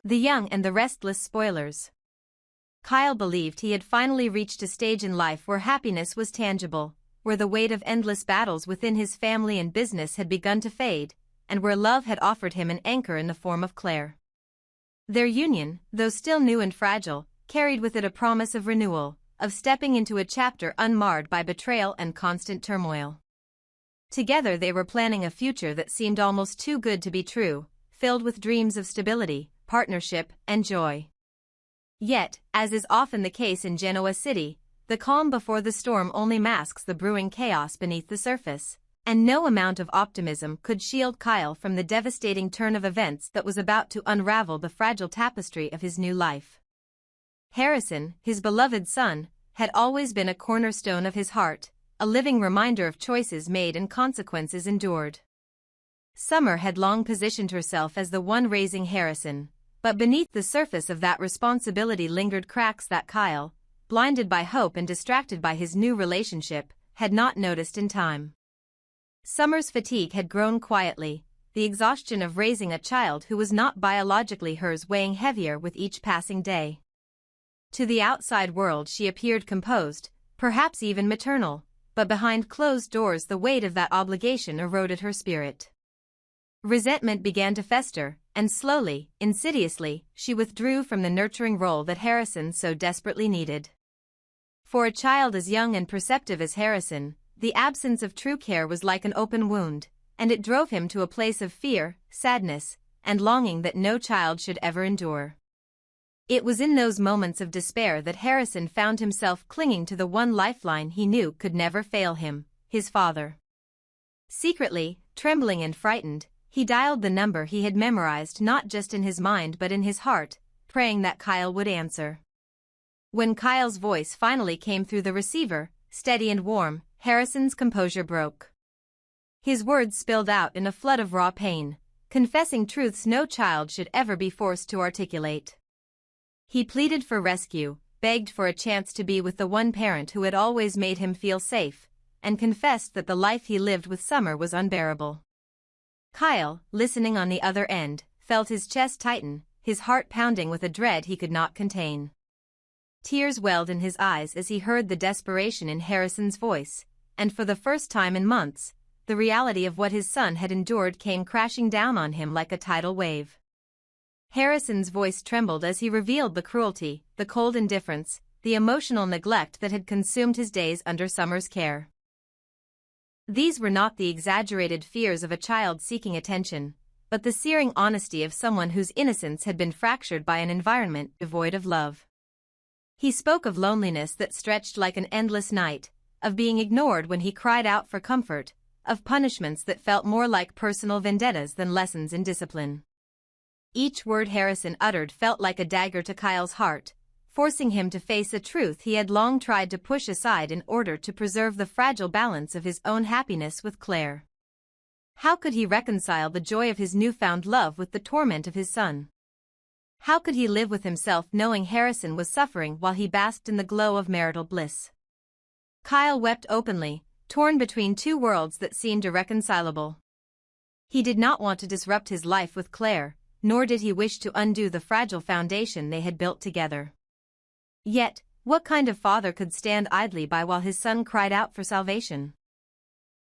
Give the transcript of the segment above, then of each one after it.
The Young and the Restless spoilers. Kyle believed he had finally reached a stage in life where happiness was tangible, where the weight of endless battles within his family and business had begun to fade, and where love had offered him an anchor in the form of Claire. Their union, though still new and fragile, carried with it a promise of renewal, of stepping into a chapter unmarred by betrayal and constant turmoil. Together they were planning a future that seemed almost too good to be true, filled with dreams of stability, partnership, and joy. Yet, as is often the case in Genoa City, the calm before the storm only masks the brewing chaos beneath the surface, and no amount of optimism could shield Kyle from the devastating turn of events that was about to unravel the fragile tapestry of his new life. Harrison, his beloved son, had always been a cornerstone of his heart, a living reminder of choices made and consequences endured. Summer had long positioned herself as the one raising Harrison, but beneath the surface of that responsibility lingered cracks that Kyle, blinded by hope and distracted by his new relationship, had not noticed in time. Summer's fatigue had grown quietly, the exhaustion of raising a child who was not biologically hers weighing heavier with each passing day. To the outside world she appeared composed, perhaps even maternal, but behind closed doors the weight of that obligation eroded her spirit. Resentment began to fester, and slowly, insidiously, she withdrew from the nurturing role that Harrison so desperately needed. For a child as young and perceptive as Harrison, the absence of true care was like an open wound, and it drove him to a place of fear, sadness, and longing that no child should ever endure. It was in those moments of despair that Harrison found himself clinging to the one lifeline he knew could never fail him, his father. Secretly, trembling and frightened, he dialed the number he had memorized not just in his mind but in his heart, praying that Kyle would answer. When Kyle's voice finally came through the receiver, steady and warm, Harrison's composure broke. His words spilled out in a flood of raw pain, confessing truths no child should ever be forced to articulate. He pleaded for rescue, begged for a chance to be with the one parent who had always made him feel safe, and confessed that the life he lived with Summer was unbearable. Kyle, listening on the other end, felt his chest tighten, his heart pounding with a dread he could not contain. Tears welled in his eyes as he heard the desperation in Harrison's voice, and for the first time in months, the reality of what his son had endured came crashing down on him like a tidal wave. Harrison's voice trembled as he revealed the cruelty, the cold indifference, the emotional neglect that had consumed his days under Summer's care. These were not the exaggerated fears of a child seeking attention, but the searing honesty of someone whose innocence had been fractured by an environment devoid of love. He spoke of loneliness that stretched like an endless night, of being ignored when he cried out for comfort, of punishments that felt more like personal vendettas than lessons in discipline. Each word Harrison uttered felt like a dagger to Kyle's heart, forcing him to face a truth he had long tried to push aside in order to preserve the fragile balance of his own happiness with Claire. How could he reconcile the joy of his newfound love with the torment of his son? How could he live with himself knowing Harrison was suffering while he basked in the glow of marital bliss? Kyle wept openly, torn between two worlds that seemed irreconcilable. He did not want to disrupt his life with Claire, nor did he wish to undo the fragile foundation they had built together. Yet, what kind of father could stand idly by while his son cried out for salvation?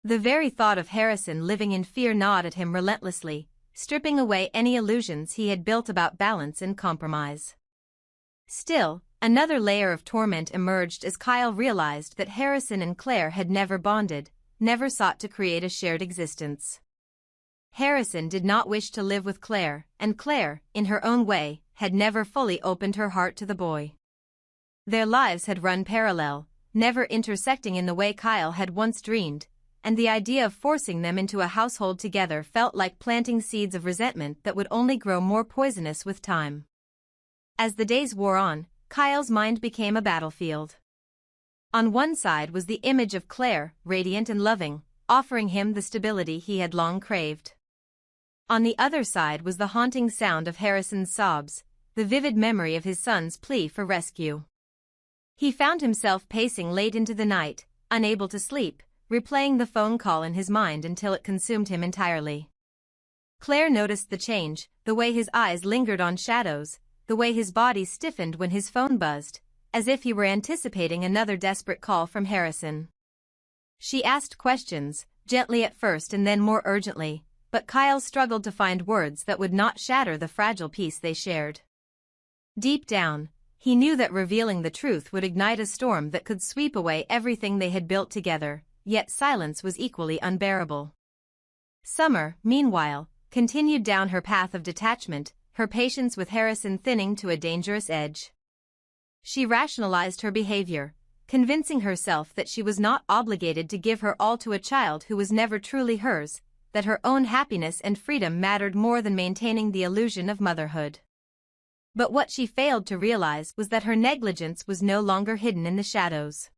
The very thought of Harrison living in fear gnawed at him relentlessly, stripping away any illusions he had built about balance and compromise. Still, another layer of torment emerged as Kyle realized that Harrison and Claire had never bonded, never sought to create a shared existence. Harrison did not wish to live with Claire, and Claire, in her own way, had never fully opened her heart to the boy. Their lives had run parallel, never intersecting in the way Kyle had once dreamed, and the idea of forcing them into a household together felt like planting seeds of resentment that would only grow more poisonous with time. As the days wore on, Kyle's mind became a battlefield. On one side was the image of Claire, radiant and loving, offering him the stability he had long craved. On the other side was the haunting sound of Harrison's sobs, the vivid memory of his son's plea for rescue. He found himself pacing late into the night, unable to sleep, replaying the phone call in his mind until it consumed him entirely. Claire noticed the change, the way his eyes lingered on shadows, the way his body stiffened when his phone buzzed, as if he were anticipating another desperate call from Harrison. She asked questions, gently at first and then more urgently, but Kyle struggled to find words that would not shatter the fragile peace they shared. Deep down, he knew that revealing the truth would ignite a storm that could sweep away everything they had built together, yet silence was equally unbearable. Summer, meanwhile, continued down her path of detachment, her patience with Harrison thinning to a dangerous edge. She rationalized her behavior, convincing herself that she was not obligated to give her all to a child who was never truly hers, that her own happiness and freedom mattered more than maintaining the illusion of motherhood. But what she failed to realize was that her negligence was no longer hidden in the shadows.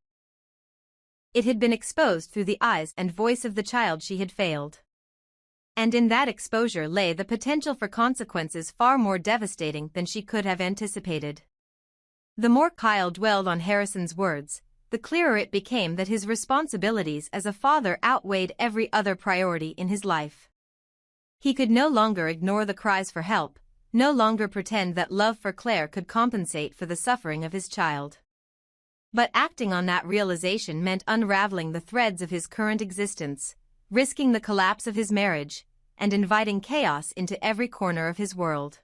It had been exposed through the eyes and voice of the child she had failed. And in that exposure lay the potential for consequences far more devastating than she could have anticipated. The more Kyle dwelled on Harrison's words, the clearer it became that his responsibilities as a father outweighed every other priority in his life. He could no longer ignore the cries for help, no longer pretend that love for Claire could compensate for the suffering of his child. But acting on that realization meant unraveling the threads of his current existence, risking the collapse of his marriage, and inviting chaos into every corner of his world.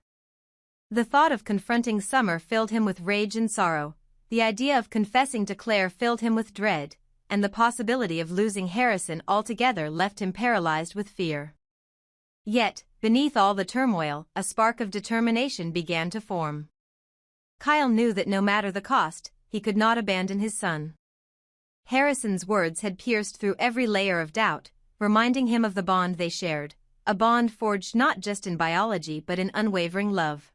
The thought of confronting Summer filled him with rage and sorrow, the idea of confessing to Claire filled him with dread, and the possibility of losing Harrison altogether left him paralyzed with fear. Yet, beneath all the turmoil, a spark of determination began to form. Kyle knew that no matter the cost, he could not abandon his son. Harrison's words had pierced through every layer of doubt, reminding him of the bond they shared, a bond forged not just in biology but in unwavering love.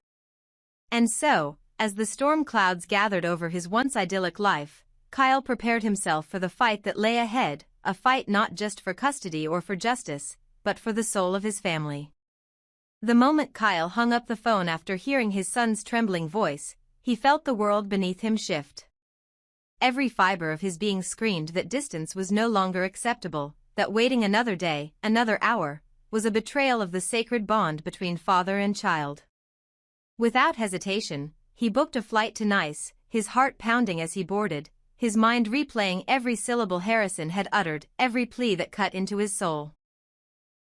And so, as the storm clouds gathered over his once idyllic life, Kyle prepared himself for the fight that lay ahead, a fight not just for custody or for justice, but for the soul of his family. The moment Kyle hung up the phone after hearing his son's trembling voice, he felt the world beneath him shift. Every fiber of his being screamed that distance was no longer acceptable, that waiting another day, another hour, was a betrayal of the sacred bond between father and child. Without hesitation, he booked a flight to Nice, his heart pounding as he boarded, his mind replaying every syllable Harrison had uttered, every plea that cut into his soul.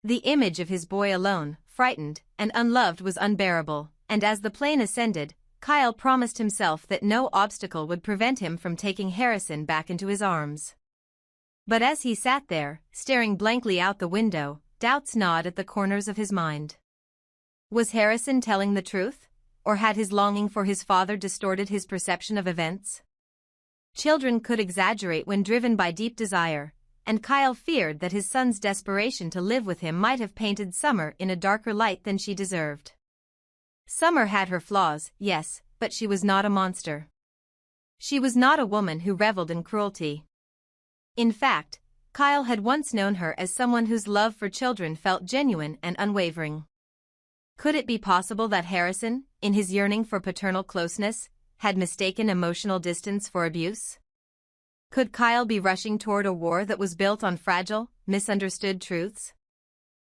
The image of his boy alone, frightened, and unloved was unbearable, and as the plane ascended, Kyle promised himself that no obstacle would prevent him from taking Harrison back into his arms. But as he sat there, staring blankly out the window, doubts gnawed at the corners of his mind. Was Harrison telling the truth? Or had his longing for his father distorted his perception of events? Children could exaggerate when driven by deep desire, and Kyle feared that his son's desperation to live with him might have painted Summer in a darker light than she deserved. Summer had her flaws, yes, but she was not a monster. She was not a woman who reveled in cruelty. In fact, Kyle had once known her as someone whose love for children felt genuine and unwavering. Could it be possible that Harrison, in his yearning for paternal closeness, had mistaken emotional distance for abuse? Could Kyle be rushing toward a war that was built on fragile, misunderstood truths?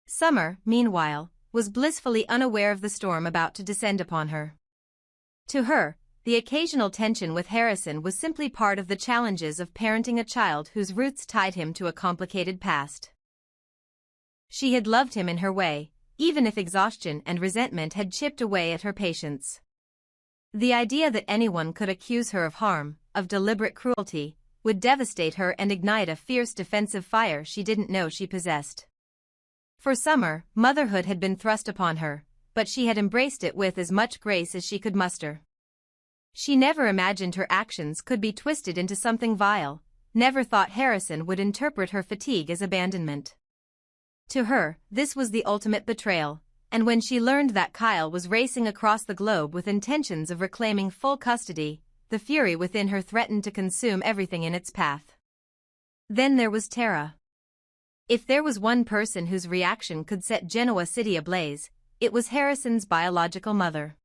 Summer, meanwhile, was blissfully unaware of the storm about to descend upon her. To her, the occasional tension with Harrison was simply part of the challenges of parenting a child whose roots tied him to a complicated past. She had loved him in her way, even if exhaustion and resentment had chipped away at her patience. The idea that anyone could accuse her of harm, of deliberate cruelty, would devastate her and ignite a fierce defensive fire she didn't know she possessed. For Summer, motherhood had been thrust upon her, but she had embraced it with as much grace as she could muster. She never imagined her actions could be twisted into something vile, never thought Harrison would interpret her fatigue as abandonment. To her, this was the ultimate betrayal, and when she learned that Kyle was racing across the globe with intentions of reclaiming full custody, the fury within her threatened to consume everything in its path. Then there was Tara. If there was one person whose reaction could set Genoa City ablaze, it was Harrison's biological mother.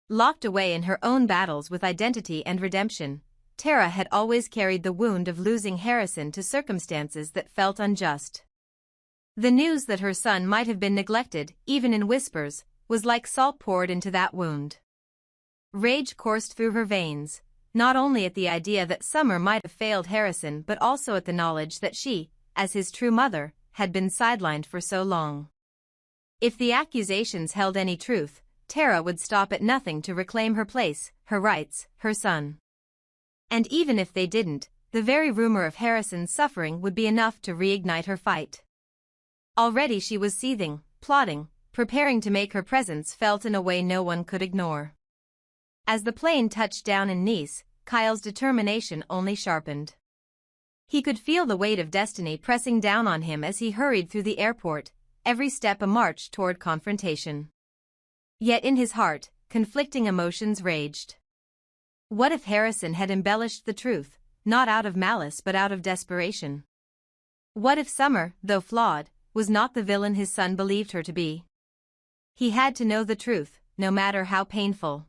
Locked away in her own battles with identity and redemption, Tara had always carried the wound of losing Harrison to circumstances that felt unjust. The news that her son might have been neglected, even in whispers, was like salt poured into that wound. Rage coursed through her veins, not only at the idea that Summer might have failed Harrison but also at the knowledge that she, as his true mother, had been sidelined for so long. If the accusations held any truth, Tara would stop at nothing to reclaim her place, her rights, her son. And even if they didn't, the very rumor of Harrison's suffering would be enough to reignite her fight. Already she was seething, plotting, preparing to make her presence felt in a way no one could ignore. As the plane touched down in Nice, Kyle's determination only sharpened. He could feel the weight of destiny pressing down on him as he hurried through the airport, every step a march toward confrontation. Yet in his heart, conflicting emotions raged. What if Harrison had embellished the truth, not out of malice but out of desperation? What if Summer, though flawed, was not the villain his son believed her to be? He had to know the truth, no matter how painful.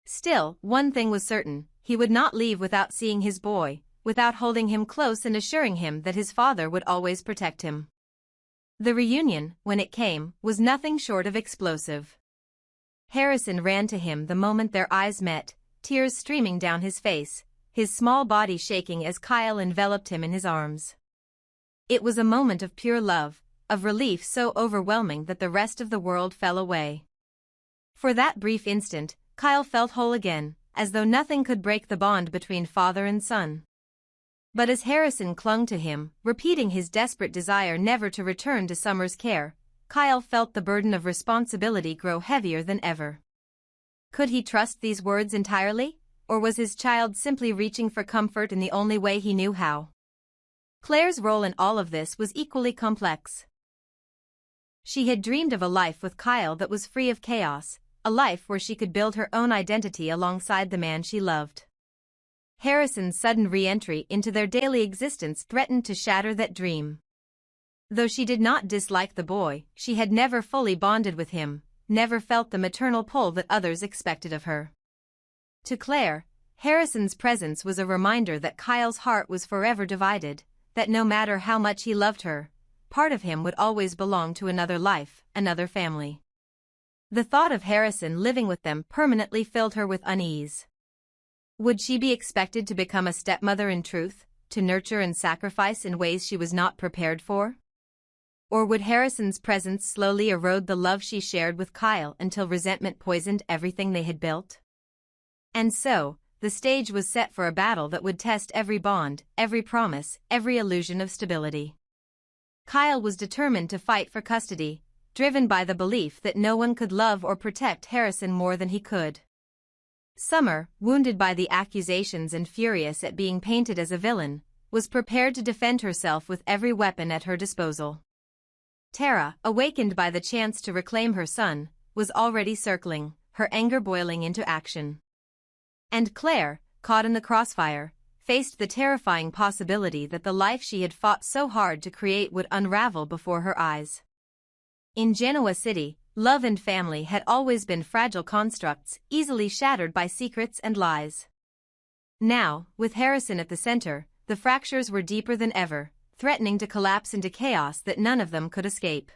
Still, one thing was certain, he would not leave without seeing his boy, without holding him close and assuring him that his father would always protect him. The reunion, when it came, was nothing short of explosive. Harrison ran to him the moment their eyes met, tears streaming down his face, his small body shaking as Kyle enveloped him in his arms. It was a moment of pure love, of relief so overwhelming that the rest of the world fell away. For that brief instant, Kyle felt whole again, as though nothing could break the bond between father and son. But as Harrison clung to him, repeating his desperate desire never to return to Summer's care, Kyle felt the burden of responsibility grow heavier than ever. Could he trust these words entirely, or was his child simply reaching for comfort in the only way he knew how? Claire's role in all of this was equally complex. She had dreamed of a life with Kyle that was free of chaos, a life where she could build her own identity alongside the man she loved. Harrison's sudden re-entry into their daily existence threatened to shatter that dream. Though she did not dislike the boy, she had never fully bonded with him, never felt the maternal pull that others expected of her. To Claire, Harrison's presence was a reminder that Kyle's heart was forever divided, that no matter how much he loved her, part of him would always belong to another life, another family. The thought of Harrison living with them permanently filled her with unease. Would she be expected to become a stepmother in truth, to nurture and sacrifice in ways she was not prepared for? Or would Harrison's presence slowly erode the love she shared with Kyle until resentment poisoned everything they had built? And so, the stage was set for a battle that would test every bond, every promise, every illusion of stability. Kyle was determined to fight for custody, driven by the belief that no one could love or protect Harrison more than he could. Summer, wounded by the accusations and furious at being painted as a villain, was prepared to defend herself with every weapon at her disposal. Tara, awakened by the chance to reclaim her son, was already circling, her anger boiling into action. And Claire, caught in the crossfire, faced the terrifying possibility that the life she had fought so hard to create would unravel before her eyes. In Genoa City, love and family had always been fragile constructs, easily shattered by secrets and lies. Now, with Harrison at the center, the fractures were deeper than ever, threatening to collapse into chaos that none of them could escape.